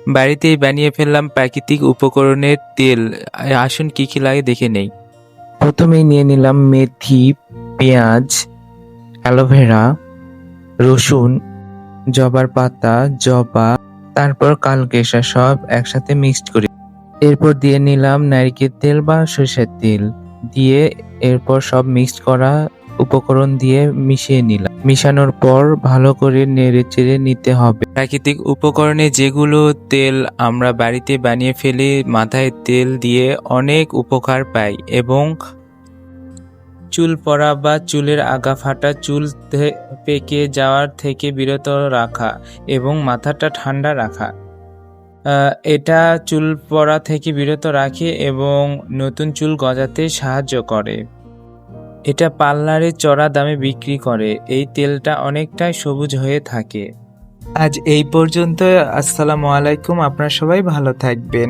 বাড়িতেই বানিয়ে ফেললাম প্রাকৃতিক উপকরণের তেল। আসুন কি কি লাগে দেখে নেই। প্রথমেই নিয়ে নিলাম মেথি, পেঁয়াজ, অ্যালোভেরা, রসুন, জবার পাতা, জবা, তারপর কালকেশা সব একসাথে মিক্সড করি। এরপর দিয়ে নিলাম নারকেল তেল বা সরিষার তেল দিয়ে এরপর সব মিক্সড করা উপকরণ দিয়ে মিশিয়ে নিলাম। মিশানোর পর ভালো করে নেড়েচেড়ে নিতে হবে। প্রাকৃতিক উপকরণে যেগুলো তেল আমরা বাড়িতে বানিয়ে ফেলি, মাথায় তেল দিয়ে অনেক উপকার পাই এবং চুল পড়া বা চুলের আগা ফাটা, চুল পেকে যাওয়ার থেকে বিরত রাখা এবং মাথাটা ঠান্ডা রাখা। এটা চুল পড়া থেকে বিরত রাখে এবং নতুন চুল গজাতে সাহায্য করে। এটা পার্লারে চড়া দামে বিক্রি করে। এই তেলটা অনেকটাই সবুজ হয়ে থাকে। আজ এই পর্যন্ত। আসসালামু আলাইকুম। আপনারা সবাই ভালো থাকবেন।